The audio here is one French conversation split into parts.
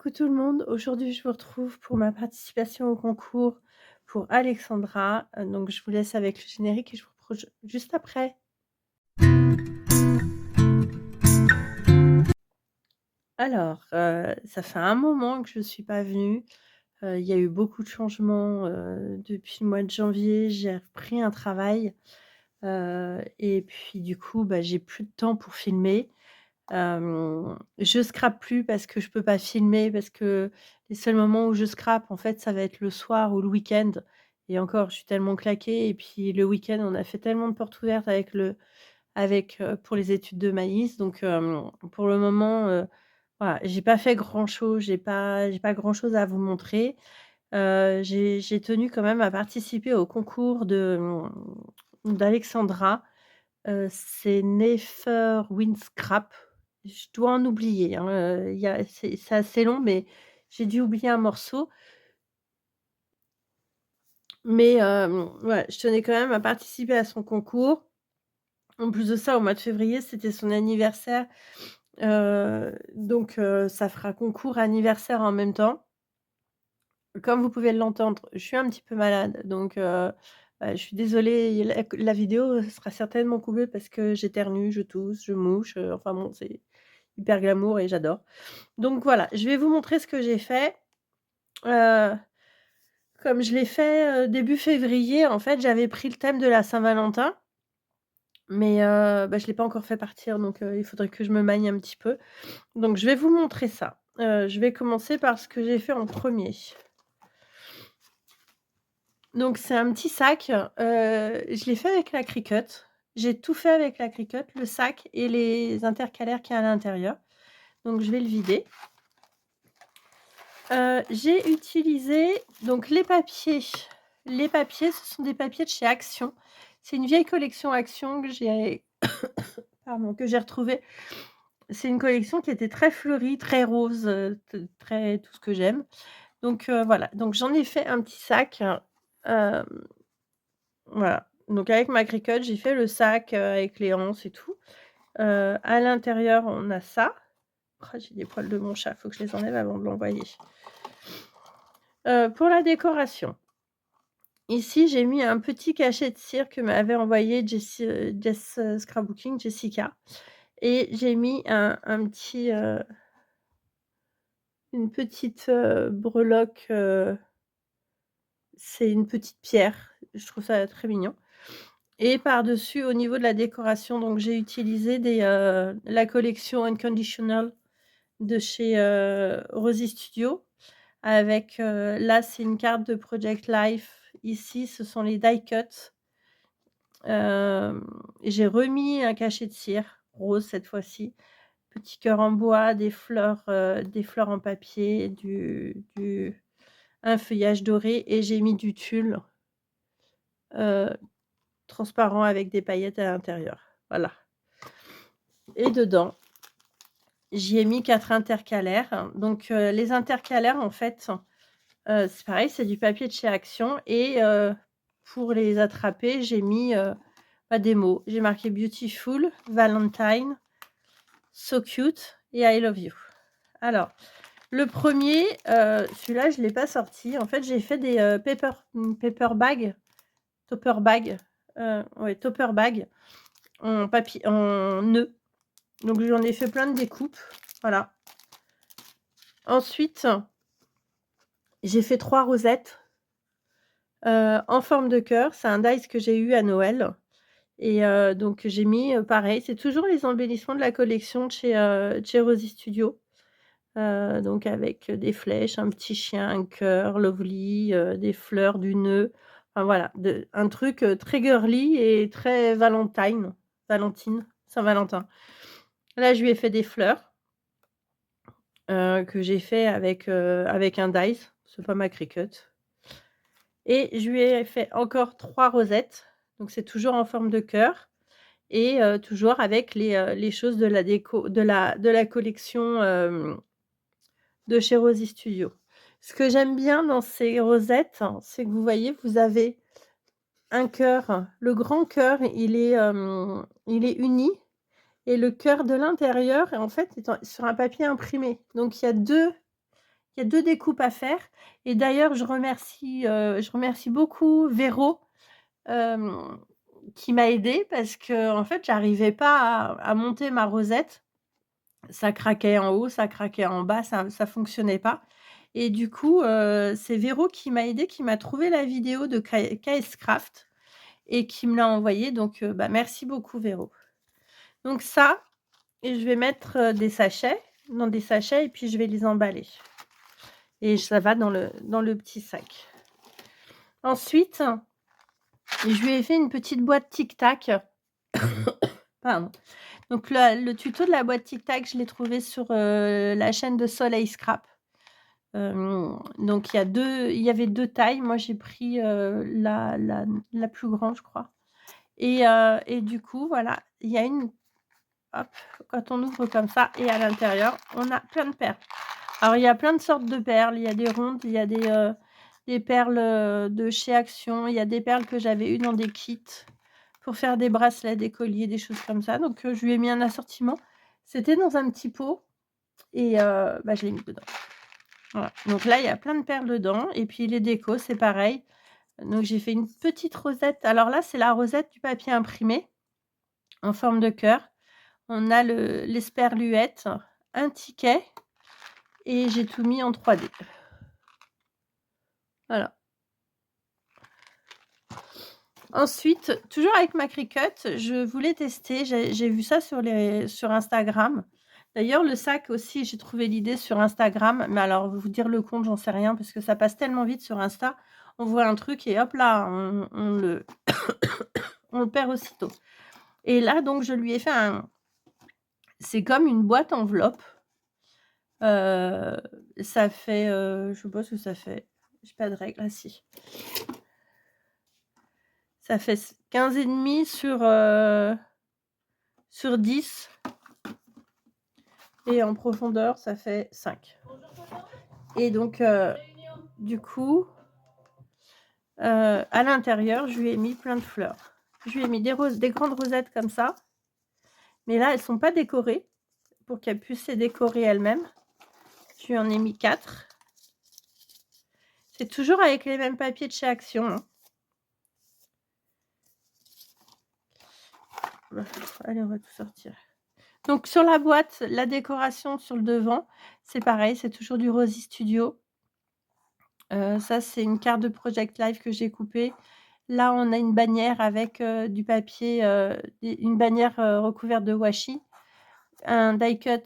Coucou tout le monde, aujourd'hui je vous retrouve pour ma participation au concours pour Alexandra. Donc je vous laisse avec le générique et je vous reprends juste après. Alors, ça fait un moment que je suis pas venue. Il y a eu beaucoup de changements, depuis le mois de janvier. J'ai repris un travail, et puis du coup, j'ai plus de temps pour filmer. Je scrape plus parce que je peux pas filmer, parce que les seuls moments où je scrape, en fait, ça va être le soir ou le week-end et encore, je suis tellement claquée et puis le week-end, on a fait tellement de portes ouvertes pour les études de maïs donc pour le moment, voilà, j'ai pas fait grand-chose, j'ai pas grand-chose à vous montrer. J'ai tenu quand même à participer au concours d'Alexandra. C'est Nefer Windscrap. Je dois en oublier, hein, il y a c'est assez long, mais j'ai dû oublier un morceau. Mais ouais, je tenais quand même à participer à son concours. En plus de ça, au mois de février, c'était son anniversaire, donc ça fera concours anniversaire en même temps. Comme vous pouvez l'entendre, je suis un petit peu malade, donc je suis désolée, la vidéo sera certainement coupée parce que j'éternue, je tousse, je mouche, enfin bon, c'est hyper glamour et j'adore. Donc voilà, je vais vous montrer ce que j'ai fait. Heu, Comme je l'ai fait, début février, en fait, j'avais pris le thème de la Saint-Valentin, mais je l'ai pas encore fait partir, donc il faudrait que je me magne un petit peu. Donc je vais vous montrer ça. Je vais commencer par ce que j'ai fait en premier. Donc c'est un petit sac, je l'ai fait avec la Cricut. J'ai tout fait avec la Cricut, le sac et les intercalaires qu'il y a à l'intérieur. Donc je vais le vider. J'ai utilisé donc les papiers. Les papiers, ce sont des papiers de chez Action. C'est une vieille collection Action que j'ai pardon, que j'ai retrouvée. C'est une collection qui était très fleurie, très rose, t très tout ce que j'aime. Donc voilà, donc j'en ai fait un petit sac, hem, voilà. Donc avec ma Cricut, j'ai fait le sac, avec les anses et tout. À l'intérieur, on a ça. Oh, j'ai des poils de mon chat, faut que je les enlève avant de l'envoyer. Pour la décoration, ici, j'ai mis un petit cachet de cire que m'avait envoyé Scrapbooking, Jessica, et j'ai mis un petit, une petite, breloque, c'est une petite pierre, je trouve ça très mignon et par-dessus, au niveau de la décoration, donc j'ai utilisé la collection Unconditional de chez, Rosy Studio avec, là, c'est une carte de Project Life. Ici, ce sont les die cuts. J'ai remis un cachet de cire, rose cette fois-ci, petit cœur en bois, des fleurs en papier, un feuillage doré et j'ai mis du tulle, heu, transparent avec des paillettes à l'intérieur. Voilà et dedans, j'y ai mis 4 intercalaires. Donc les intercalaires, en fait, c'est pareil, c'est du papier de chez Action et pour les attraper, j'ai mis, des mots. J'ai marqué Beautiful, Valentine, So cute et I love you. Alors, le premier, celui-là, je l'ai pas sorti. En fait, j'ai fait des, paper bag, topper bag, ouais, topper bag en nœud. Donc j'en ai fait plein de découpes, voilà. Ensuite, j'ai fait 3 rosettes, en forme de cœur. C'est un dies que j'ai eu à Noël et donc j'ai mis, pareil, c'est toujours les embellissements de la collection de chez Rosy Studio. Donc avec, des flèches, un petit chien, un cœur, lovely, des fleurs, du nœud, enfin voilà, un truc, très girly et très Valentine, Saint-Valentin. Là, je lui ai fait des fleurs, que j'ai fait avec un dies, c'est pas ma Cricut et je lui ai fait encore 3 rosettes, donc c'est toujours en forme de cœur et toujours avec les choses de la déco de la collection, de chez Rosy Studio. Ce que j'aime bien dans ces rosettes, c'est que vous voyez, vous avez un cœur. Le grand cœur, il est uni et le cœur de l'intérieur, en fait, est sur un papier imprimé. Donc il y a 2 découpes à faire et d'ailleurs je remercie beaucoup Véro, hem, qui m'a aidée parce qu'en fait, j'arrivais pas à monter ma rosette. Ça craquait en haut, ça craquait en bas, ça fonctionnait pas et du coup, c'est Véro qui m'a aidée, qui m'a trouvé la vidéo de KS Craft et qui me l'a envoyée donc bah, merci beaucoup Véro. Donc ça et je vais mettre, des sachets dans des sachets et puis je vais les emballer et ça va dans le petit sac. Ensuite, je lui ai fait une petite boîte Tic Tac. Pardon. Donc le tuto de la boîte Tic Tac, je l'ai trouvé sur, la chaîne de Soleil Scrap. Donc il y avait 2 tailles. Moi, j'ai pris, la plus grande, je crois et du coup, voilà, il y a une hop, quand on ouvre comme ça et à l'intérieur, on a plein de perles. Alors, il y a plein de sortes de perles. Il y a des rondes, il y a des perles, de chez Action. Il y a des perles que j'avais eues dans des kits pour faire des bracelets, des colliers, des choses comme ça. Donc, je lui ai mis un assortiment. C'était dans un petit pot et bah, je l'ai mis dedans. Voilà. Donc là, il y a plein de perles dedans et puis les décos, c'est pareil. Donc j'ai fait une petite rosette. Alors là, c'est la rosette du papier imprimé en forme de cœur. On a l'esperluette, un ticket et j'ai tout mis en 3D. Voilà. Ensuite, toujours avec ma Cricut, je voulais tester, j'ai vu ça sur Instagram. D'ailleurs, le sac aussi, j'ai trouvé l'idée sur Instagram, mais alors vous dire le compte, j'en sais rien parce que ça passe tellement vite sur Insta. On voit un truc et hop là, on le perd aussitôt. Et là, donc, je lui ai fait c'est comme une boîte enveloppe. Ça fait, je sais pas ce que ça fait. J'ai pas de règle. Ah si. Ça fait 15,5 sur 10 et en profondeur, ça fait 5. Et donc, du coup, à l'intérieur, je lui ai mis plein de fleurs. Je lui ai mis des grandes rosettes comme ça, mais là, elles sont pas décorées pour qu'elle puisse les décorer elle-même. Je lui en ai mis 4. C'est toujours avec les mêmes papiers de chez Action, hein. Allez, on va tout sortir. Donc sur la boîte, la décoration sur le devant, c'est pareil, c'est toujours du Rosy Studio. Ça, c'est une carte de Project Life que j'ai coupée. Là, on a une bannière avec, du papier, une bannière, recouverte de washi, un die cut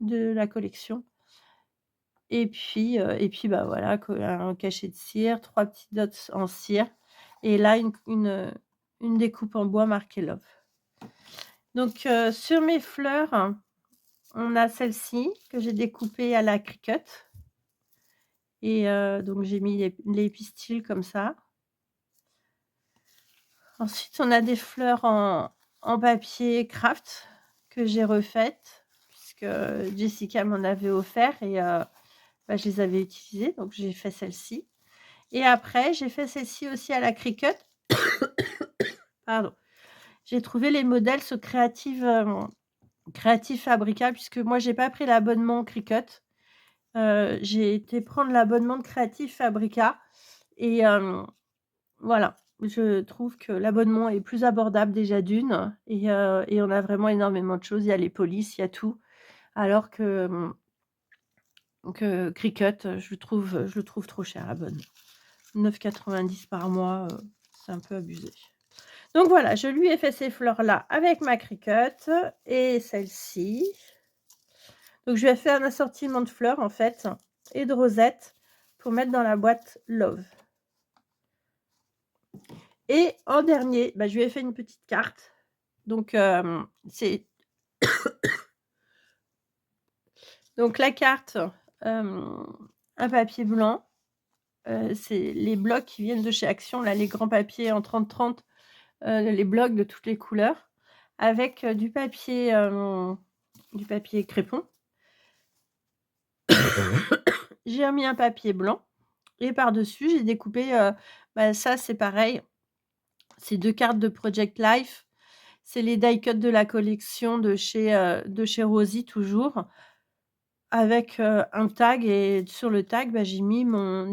de la collection et puis, bah, voilà, un cachet de cire, 3 petites dots en cire et là, une découpe en bois marquée Love. Donc, sur mes fleurs, on a celle-ci que j'ai découpée à la Cricut et donc j'ai mis les pistils comme ça. Ensuite, on a des fleurs en papier craft que j'ai refaites puisque Jessica m'en avait offert et bah, je les avais utilisées, donc j'ai fait celle-ci et après j'ai fait celle-ci aussi à la Cricut. Pardon. J'ai trouvé les modèles sur Creative Fabrica puisque moi j'ai pas pris l'abonnement Cricut. J'ai été prendre l'abonnement de Creative Fabrica et voilà, je trouve que l'abonnement est plus abordable déjà d'une et on a vraiment énormément de choses. Il y a les polices, il y a tout. Alors que Cricut, je le trouve trop cher l'abonnement. 9,90 par mois, c'est un peu abusé. Donc voilà, je lui ai fait ces fleurs-là avec ma Cricut et celle-ci. Donc je lui ai fait un assortiment de fleurs en fait et de rosettes pour mettre dans la boîte Love. Et en dernier, bah, je lui ai fait une petite carte. Donc c'est donc la carte, un papier blanc, c'est les blocs qui viennent de chez Action, là, les grands papiers en 30-30, les blocs de toutes les couleurs avec, du papier crépon. J'ai remis un papier blanc et par-dessus, j'ai découpé, bah, ça, c'est pareil, c'est 2 cartes de Project Life. C'est les die cut de la collection de chez Rosy toujours. avec, un tag et sur le tag, bah, j'ai mis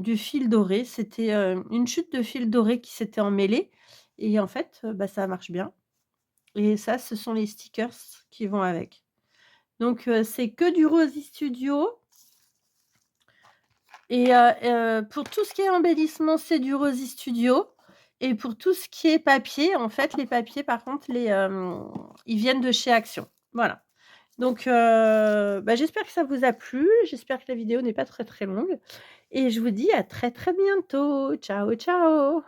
du fil doré. C'était, une chute de fil doré qui s'était emmêlée et en fait, bah, ça marche bien et ça, ce sont les stickers qui vont avec. Donc c'est que du Rosy Studio et pour tout ce qui est embellissement, c'est du Rosy Studio et pour tout ce qui est papier, en fait, les papiers, par contre, ils viennent de chez Action. Voilà. Donc bah, j'espère que ça vous a plu, j'espère que la vidéo n'est pas très, très longue et je vous dis à très, très bientôt. Ciao, ciao.